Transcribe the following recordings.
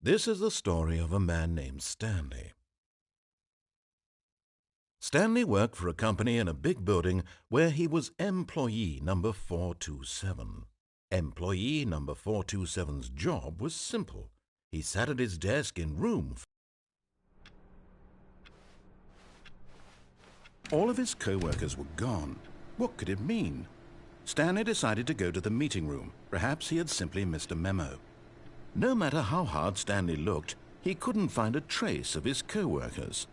This is the story of a man named Stanley. Stanley worked for a company in a big building where he was employee number 427. Employee number 427's job was simple. He sat at his desk in room. All of his co-workers were gone. What could it mean? Stanley decided to go to the meeting room. Perhaps he had simply missed a memo. No matter how hard Stanley looked, he couldn't find a trace of his co-workers.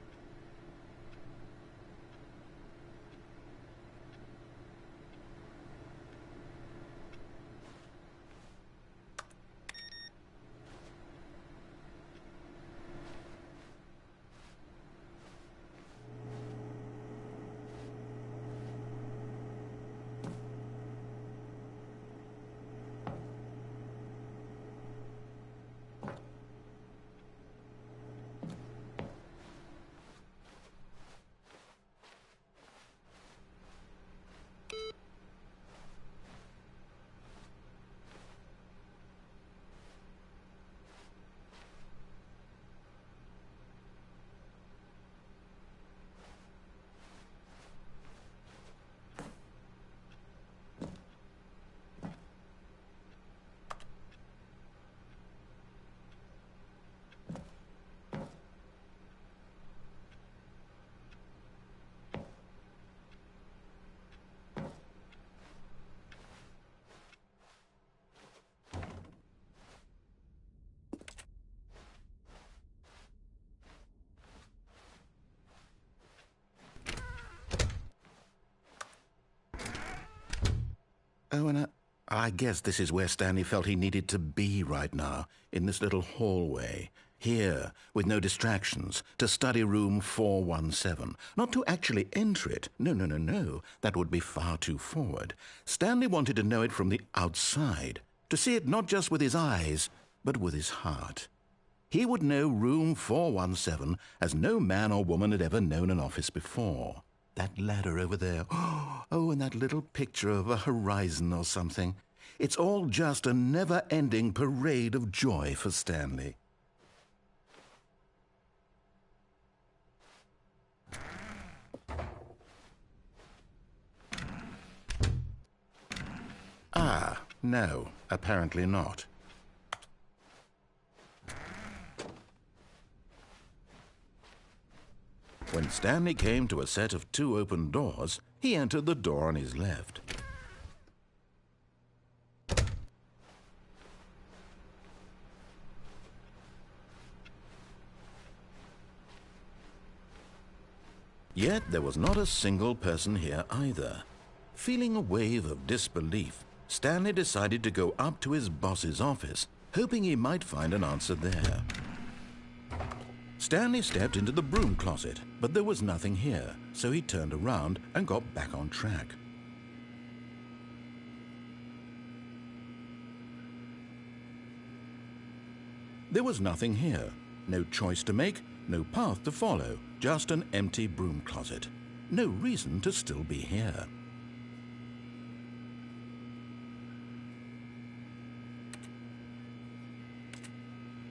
Oh, and I guess this is where Stanley felt he needed to be right now, in this little hallway. Here, with no distractions, to study room 417. Not to actually enter it. No. That would be far too forward. Stanley wanted to know it from the outside. To see it not just with his eyes, but with his heart. He would know room 417 as no man or woman had ever known an office before. That ladder over there. Oh, and that little picture of a horizon or something. It's all just a never-ending parade of joy for Stanley. Ah, no, apparently not. When Stanley came to a set of 2 open doors, he entered the door on his left. Yet there was not a single person here either. Feeling a wave of disbelief, Stanley decided to go up to his boss's office, hoping he might find an answer there. Stanley stepped into the broom closet, but there was nothing here, so he turned around and got back on track. There was nothing here. No choice to make, no path to follow, just an empty broom closet. No reason to still be here.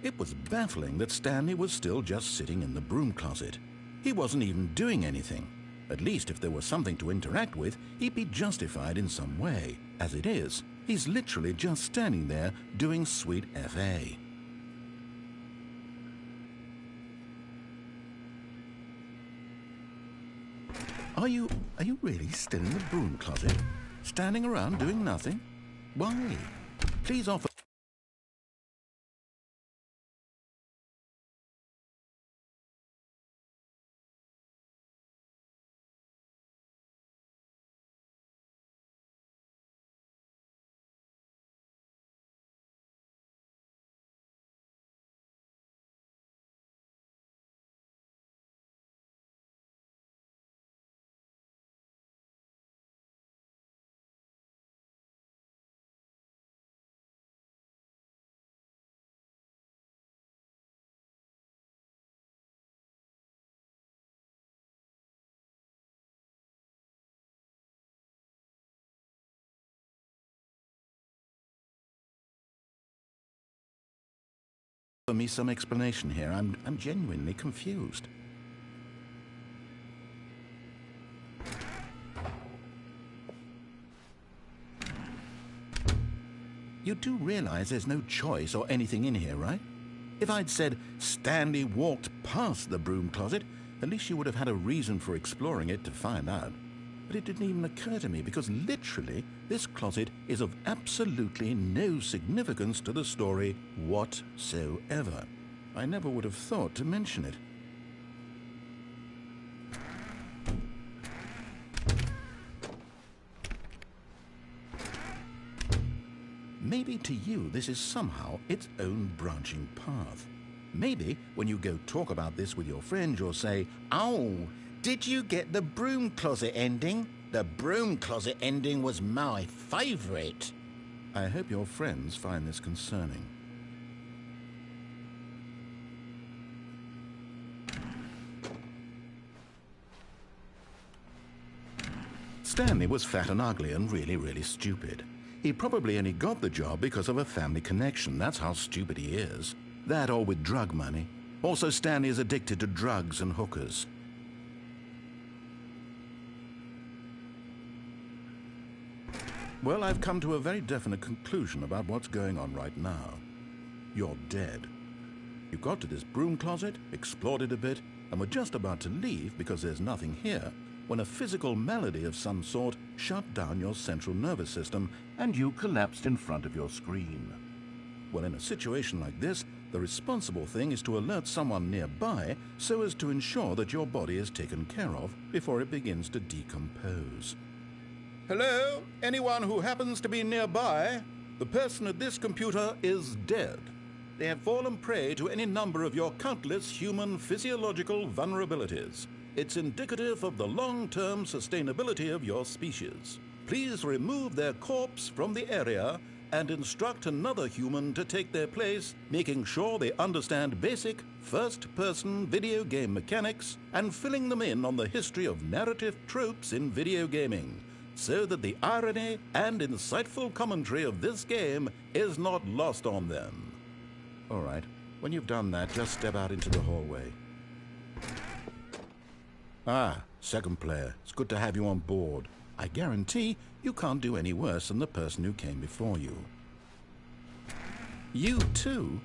It was baffling that Stanley was still just sitting in the broom closet. He wasn't even doing anything. At least if there was something to interact with, he'd be justified in some way. As it is, he's literally just standing there doing sweet FA. Are you really still in the broom closet? Standing around doing nothing? Why? Please offer offer me some explanation here? I'm genuinely confused. You do realize there's no choice or anything in here, right? If I'd said Stanley walked past the broom closet, at least you would have had a reason for exploring it to find out. But it didn't even occur to me because literally this closet is of absolutely no significance to the story whatsoever. I never would have thought to mention it. Maybe to you this is somehow its own branching path. Maybe when you go talk about this with your friend, you'll say, "Oh, did you get the broom closet ending? The broom closet ending was my favorite." I hope your friends find this concerning. Stanley was fat and ugly and really stupid. He probably only got the job because of a family connection. That's how stupid he is. That or with drug money. Also, Stanley is addicted to drugs and hookers. Well, I've come to a very definite conclusion about what's going on right now. You're dead. You got to this broom closet, explored it a bit, and were just about to leave because there's nothing here, when a physical malady of some sort shut down your central nervous system and you collapsed in front of your screen. Well, in a situation like this, the responsible thing is to alert someone nearby so as to ensure that your body is taken care of before it begins to decompose. Hello? Anyone who happens to be nearby? The person at this computer is dead. They have fallen prey to any number of your countless human physiological vulnerabilities. It's indicative of the long-term sustainability of your species. Please remove their corpse from the area and instruct another human to take their place, making sure they understand basic first-person video game mechanics and filling them in on the history of narrative tropes in video gaming, so that the irony and insightful commentary of this game is not lost on them. All right, when you've done that, just step out into the hallway. Ah, second player. It's good to have you on board. I guarantee you can't do any worse than the person who came before you. You too?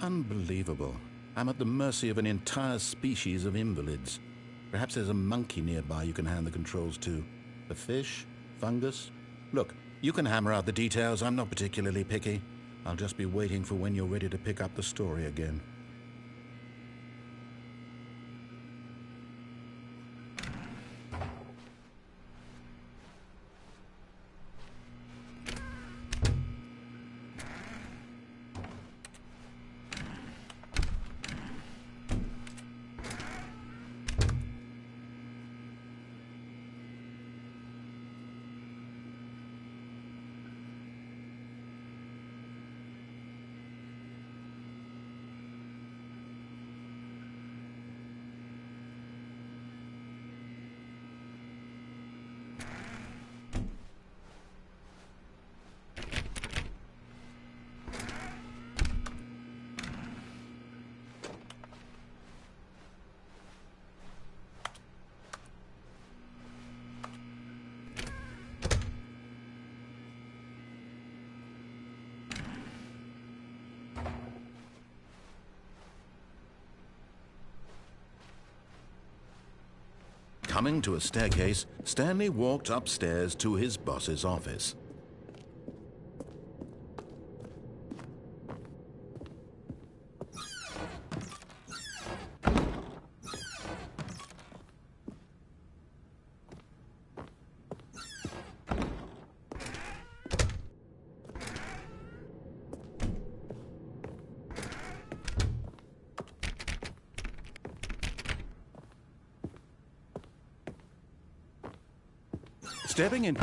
Unbelievable. I'm at the mercy of an entire species of invalids. Perhaps there's a monkey nearby you can hand the controls to. A fish? Fungus? Look, you can hammer out the details. I'm not particularly picky. I'll just be waiting for when you're ready to pick up the story again. Coming to a staircase, Stanley walked upstairs to his boss's office. Stepping in.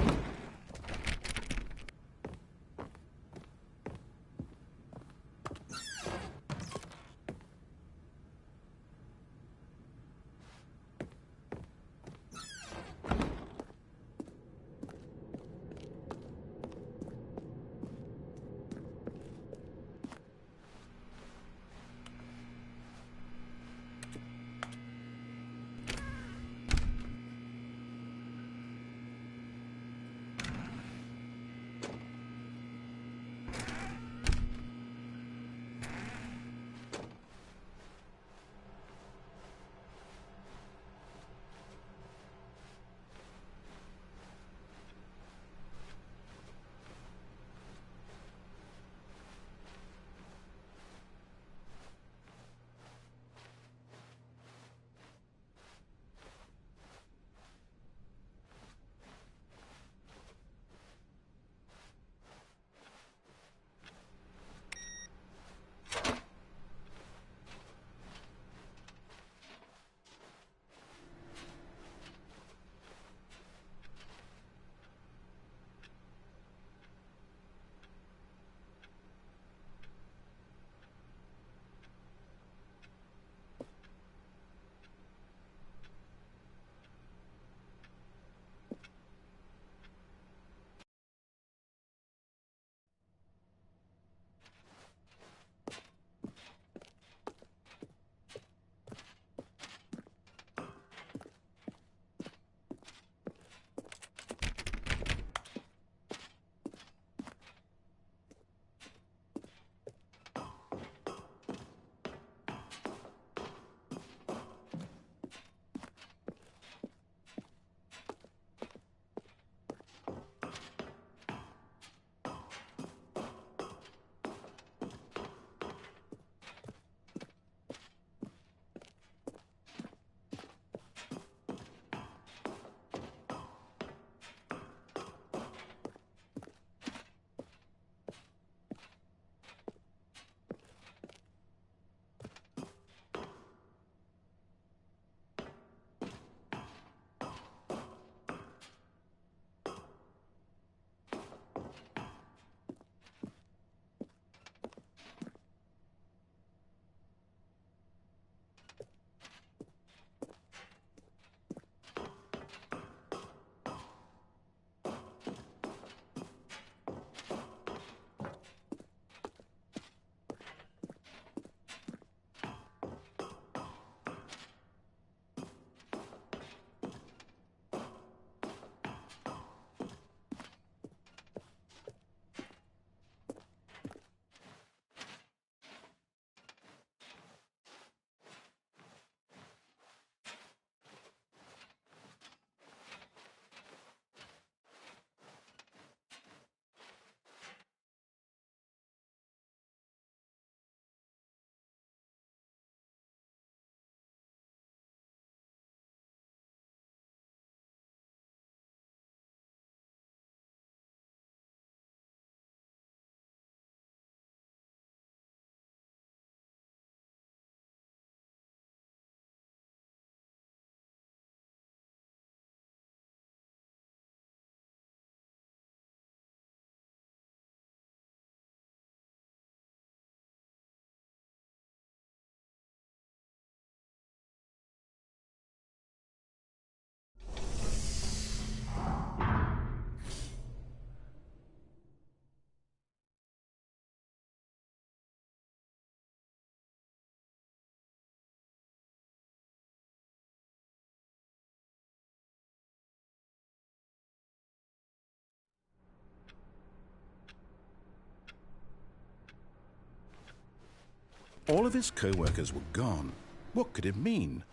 All of his co-workers were gone. What could it mean?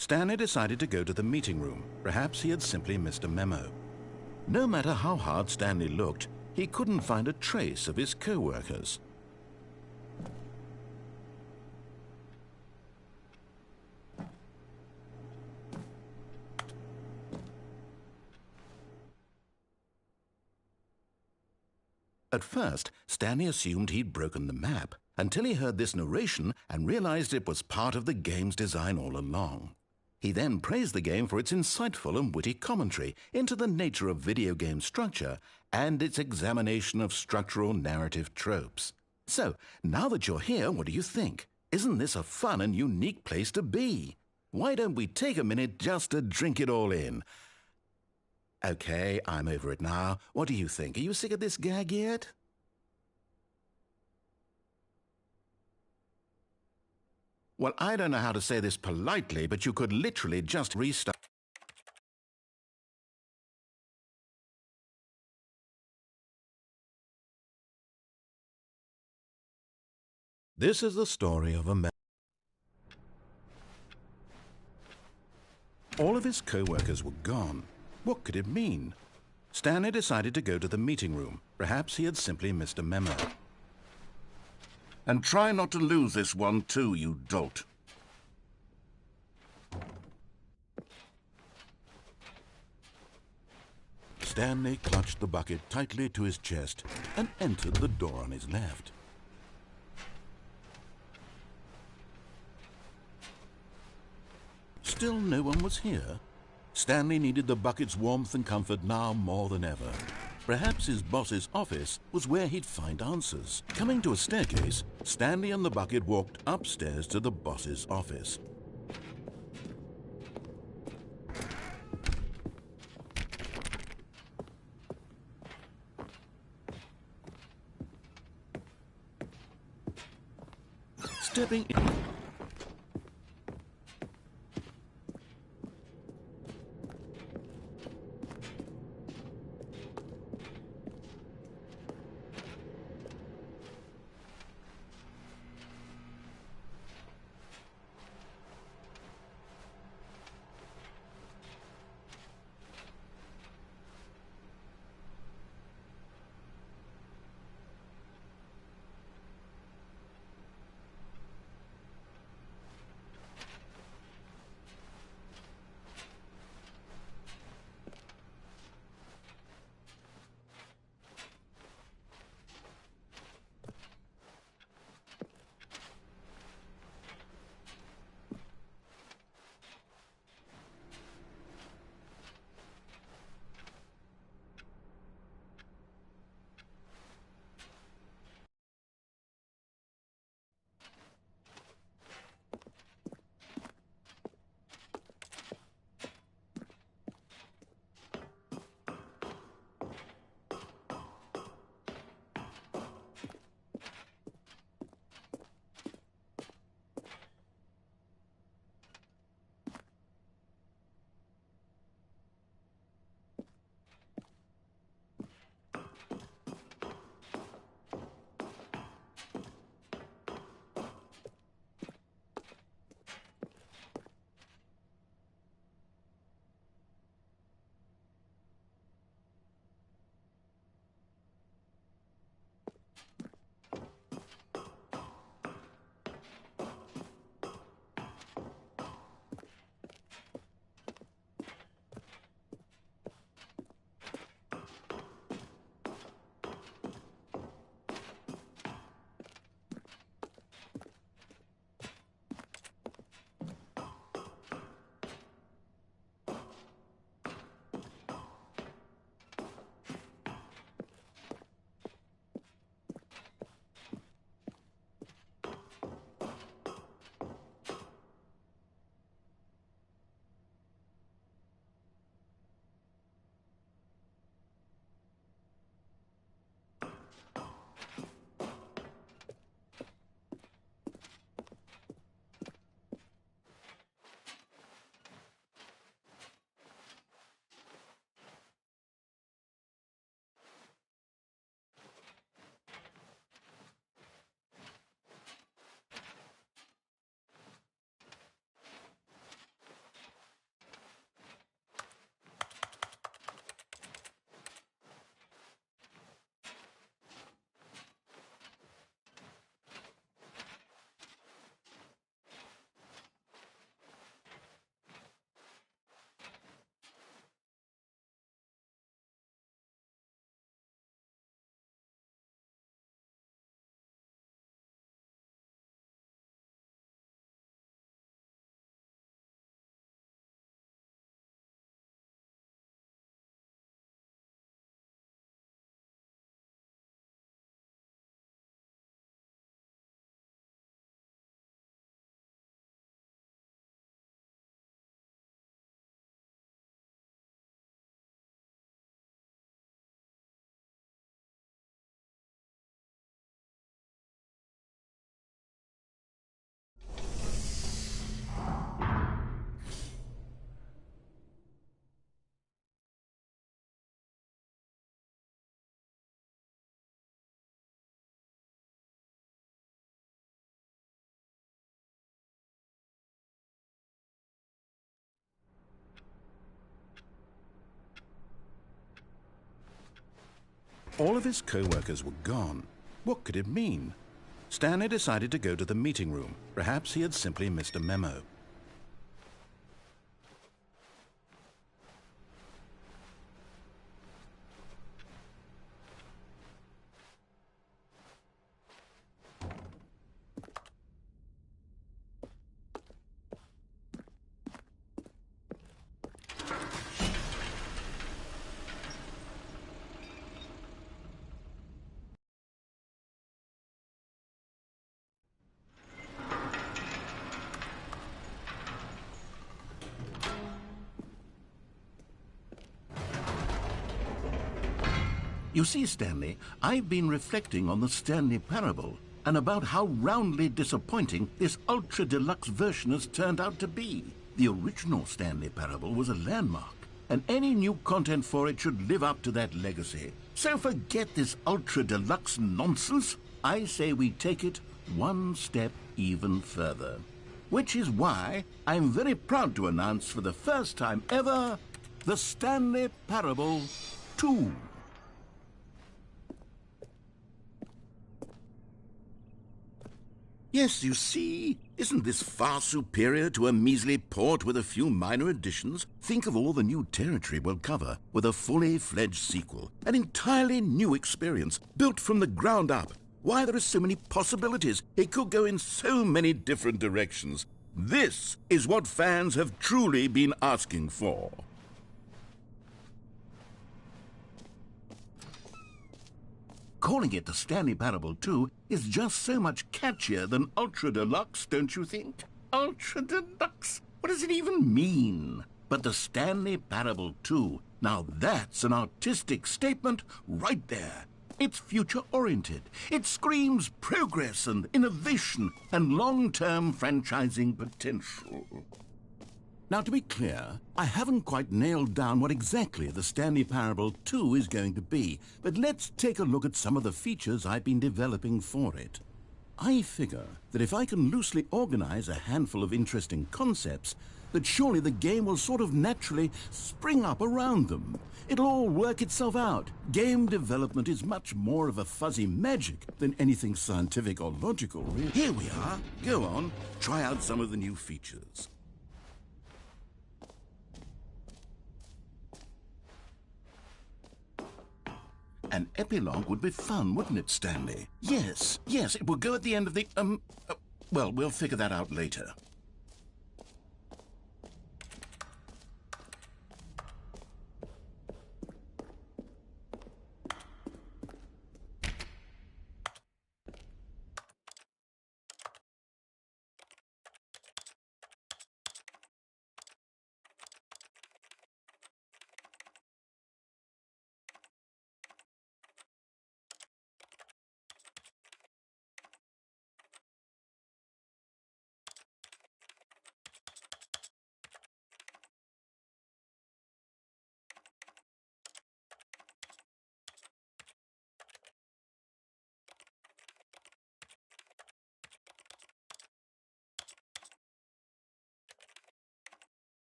Stanley decided to go to the meeting room. Perhaps he had simply missed a memo. No matter how hard Stanley looked, he couldn't find a trace of his co-workers. At first, Stanley assumed he'd broken the map, until he heard this narration and realized it was part of the game's design all along. He then praised the game for its insightful and witty commentary into the nature of video game structure and its examination of structural narrative tropes. So, now that you're here, what do you think? Isn't this a fun and unique place to be? Why don't we take a minute just to drink it all in? Okay, I'm over it now. What do you think? Are you sick of this gag yet? Well, I don't know how to say this politely, but you could literally just restart. This is the story of a man. All of his co-workers were gone. What could it mean? Stanley decided to go to the meeting room. Perhaps he had simply missed a memo. And try not to lose this one too, you dolt. Stanley clutched the bucket tightly to his chest and entered the door on his left. Still no one was here. Stanley needed the bucket's warmth and comfort now more than ever. Perhaps his boss's office was where he'd find answers. Coming to a staircase, Stanley and the bucket walked upstairs to the boss's office. Stepping in. All of his co-workers were gone. What could it mean? Stanley decided to go to the meeting room. Perhaps he had simply missed a memo. You see, Stanley, I've been reflecting on the Stanley parable and about how roundly disappointing this ultra-deluxe version has turned out to be. The original Stanley parable was a landmark, and any new content for it should live up to that legacy. So forget this ultra-deluxe nonsense. I say we take it one step even further. Which is why I'm very proud to announce for the first time ever, the Stanley Parable 2. Yes, you see, isn't this far superior to a measly port with a few minor additions? Think of all the new territory we'll cover with a fully fledged sequel. An entirely new experience, built from the ground up. Why, there are so many possibilities. It could go in so many different directions. This is what fans have truly been asking for. Calling it the Stanley Parable 2 is just so much catchier than Ultra Deluxe, don't you think? Ultra Deluxe? What does it even mean? But the Stanley Parable 2, now that's an artistic statement right there. It's future-oriented. It screams progress and innovation and long-term franchising potential. Now, to be clear, I haven't quite nailed down what exactly the Stanley Parable 2 is going to be, but let's take a look at some of the features I've been developing for it. I figure that if I can loosely organize a handful of interesting concepts, that surely the game will sort of naturally spring up around them. It'll all work itself out. Game development is much more of a fuzzy magic than anything scientific or logical, really. Here we are. Go on, try out some of the new features. An epilogue would be fun, wouldn't it, Stanley? Yes, it will go at the end of the, well, we'll figure that out later.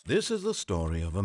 This is the story of a...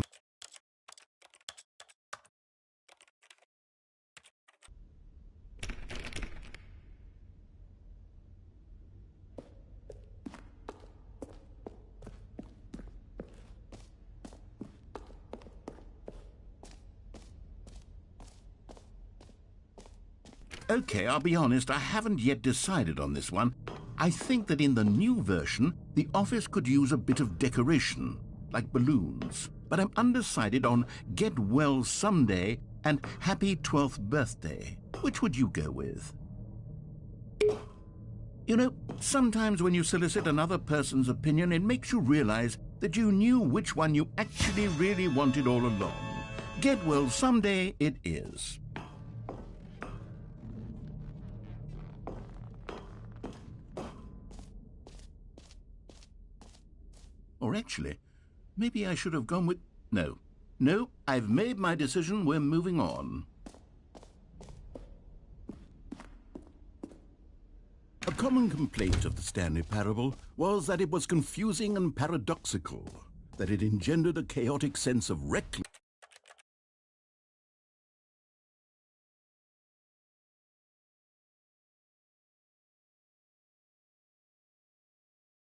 Okay, I'll be honest, I haven't yet decided on this one. I think that in the new version, the office could use a bit of decoration, like balloons. But I'm undecided on Get Well Someday and Happy 12th Birthday. Which would you go with? You know, sometimes when you solicit another person's opinion, it makes you realize that you knew which one you actually really wanted all along. Get Well Someday it is. Or actually, maybe I should have gone with... No, I've made my decision. We're moving on. A common complaint of the Stanley Parable was that it was confusing and paradoxical. that it engendered a chaotic sense of recklessness.